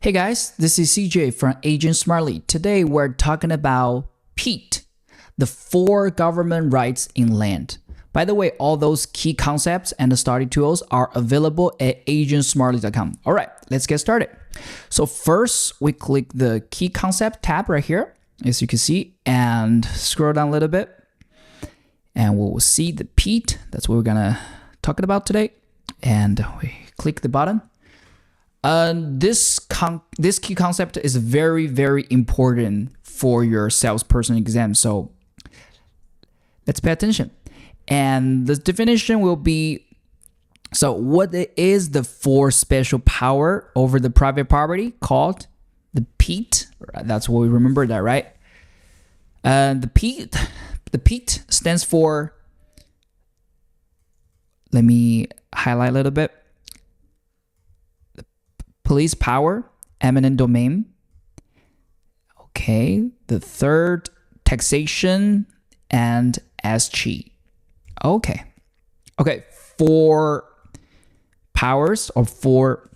Hey guys, this is CJ from Agent Smartly. Today we're talking about PEAT, the 4 government rights in land. By the way, all those key concepts and the study tools are available at agentsmartly.com. All right, let's get started. So first, we click the key concept tab right here, as you can see, and scroll down a little bit. And we'll see the PEAT. That's what we're gonna talk about today. And we click the button. This key concept is very, very important for your salesperson exam. So let's pay attention. And the definition will be, so what is the 4 special power over the private property called the PEAT? That's what we remember that, right? The PEAT stands for, let me highlight a little bit. Police power, eminent domain. Okay, the third, taxation and escheat. Okay, 4 powers or 4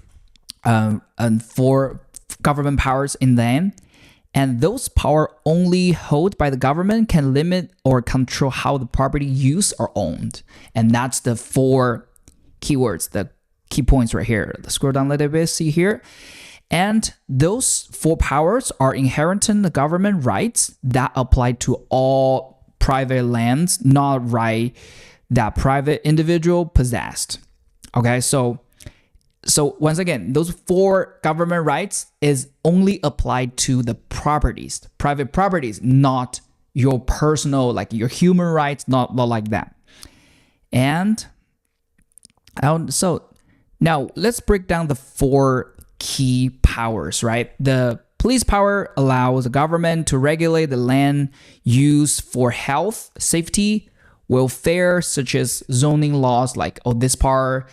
government powers in land, and those power only held by the government can limit or control how the property used or owned, and that's the 4 keywords, the key points right here. Let's scroll down a little bit, see here. And those 4 powers are inherent in the government rights that apply to all private lands, not right that private individual possessed. Okay, so once again, those 4 government rights is only applied to the properties, private properties, not your personal, like your human rights, not like that. And so now let's break down the 4 key powers, right? The police power allows the government to regulate the land use for health, safety, welfare, such as zoning laws, like, oh, this part,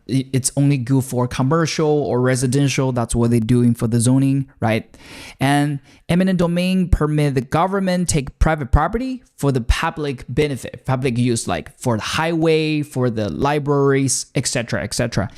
it's only good for commercial or residential. That's what they're doing for the zoning, right? And eminent domain permit the government take private property for the public benefit, public use, like for the highway, for the libraries, etc., etc.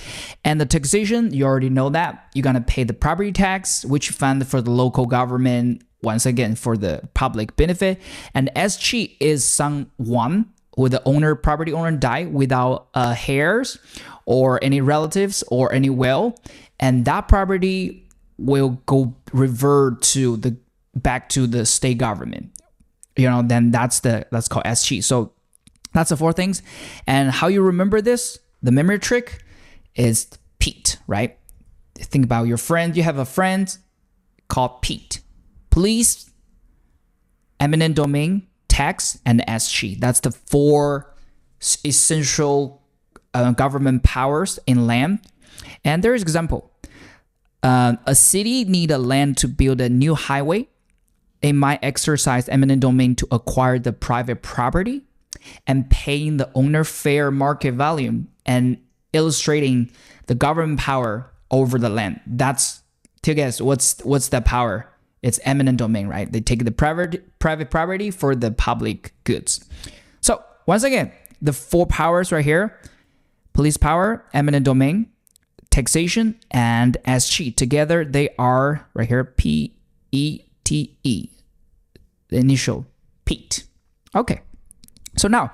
And the taxation, you already know that. You're gonna pay the property tax, which fund for the local government, once again, for the public benefit. And escheat is someone who the property owner die without heirs or any relatives or any will, and that property will revert back to the state government. Then that's called escheat. So that's the 4 things. And how you remember this? The memory trick is PEAT, right? Think about your friend. You have a friend called PEAT. Police, eminent domain, tax, and escheat. That's the 4 essential government powers in land. And there is example. A city need a land to build a new highway. It might exercise eminent domain to acquire the private property and paying the owner fair market value and illustrating the government power over the land. That's, to guess, what's the power? It's eminent domain, right? They take the private property for the public goods. So once again, the 4 powers right here: police power, eminent domain, taxation, and escheat. Together, they are right here, P-E-T-E, the initial PEAT. Okay, so now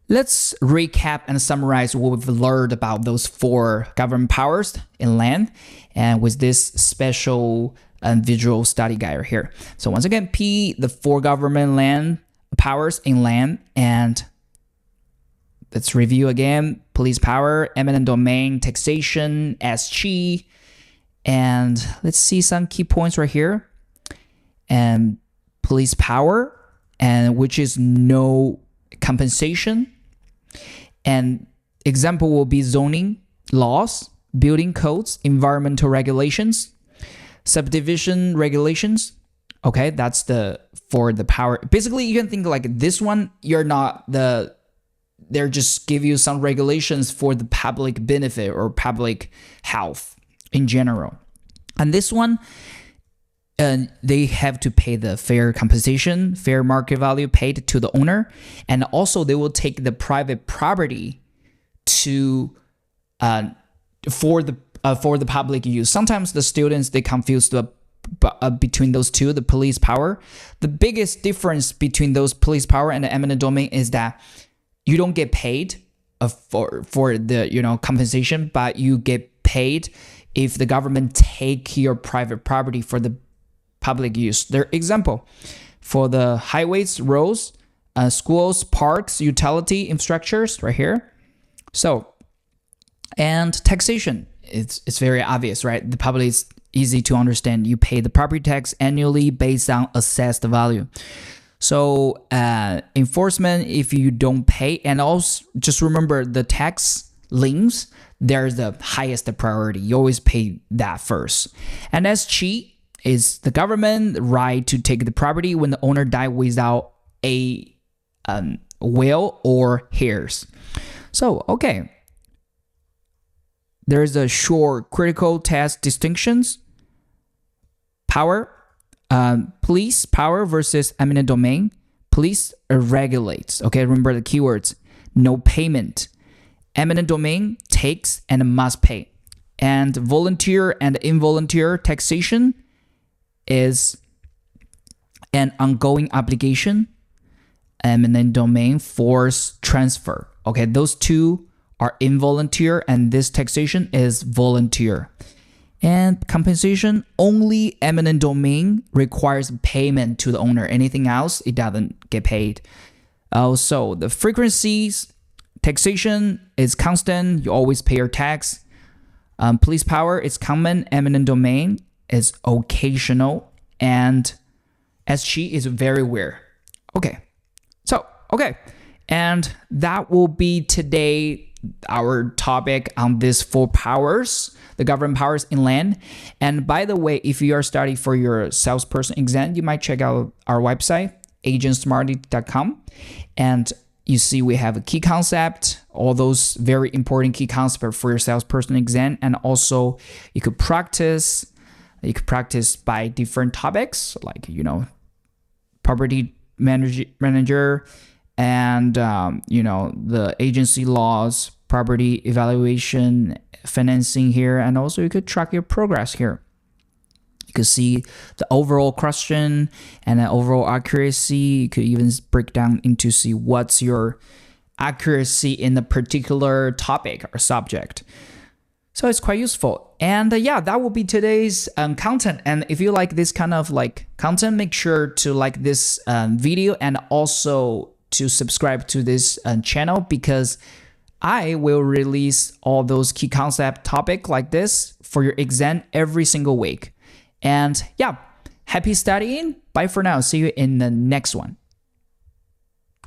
let's recap and summarize what we've learned about those 4 government powers in land, and with this special visual study guide right here. So once again, P, the 4 government land powers in land, and let's review again: police power, eminent domain, taxation, escheat, and let's see some key points right here. And police power, and which is no compensation. And example will be zoning laws, building codes, environmental regulations, subdivision regulations. Okay, that's for the power. Basically, you can think like this one, they're just give you some regulations for the public benefit or public health in general. And this one, they have to pay the fair compensation, fair market value paid to the owner. And also they will take the private property to for the for the public use. Sometimes the students, they confuse between those two, the police power. The biggest difference between those police power and the eminent domain is that you don't get paid for the compensation, but you get paid if the government take your private property for the public use. Their example for the highways, roads, schools, parks, utility infrastructures right here. So, and taxation, it's very obvious, right? The public is easy to understand. You pay the property tax annually based on assessed value. So enforcement, if you don't pay, and also just remember the tax liens, there's the highest priority. You always pay that first. And escheat is the government right to take the property when the owner died without a will or heirs. So, okay. There's a short critical test distinctions. Power, police power versus eminent domain. Police regulates. Okay, remember the keywords. No payment. Eminent domain takes and must pay. And volunteer and involuntary taxation is an ongoing obligation. Eminent domain forced transfer. Okay, those two are involuntary, and this taxation is voluntary. And compensation, only eminent domain requires payment to the owner. Anything else, it doesn't get paid. So the frequencies, taxation is constant. You always pay your tax. Police power is common. Eminent domain is occasional. And escheat is very rare. Okay. So, okay. And that will be today our topic on these 4 powers, the government powers in land. And by the way, if you are studying for your salesperson exam, you might check out our website, agentsmarty.com. And you see we have a key concept, all those very important key concepts for your salesperson exam. And also you could practice by different topics like, property manager, and the agency laws, property evaluation, financing here, and also you could track your progress here. You could see the overall question and the overall accuracy. You could even break down into see what's your accuracy in the particular topic or subject. So it's quite useful. And yeah, that will be today's content. And if you like this kind of content, make sure to like this video and also to subscribe to this channel, because I will release all those key concept topic like this for your exam every single week. And yeah, happy studying. Bye for now. See you in the next one.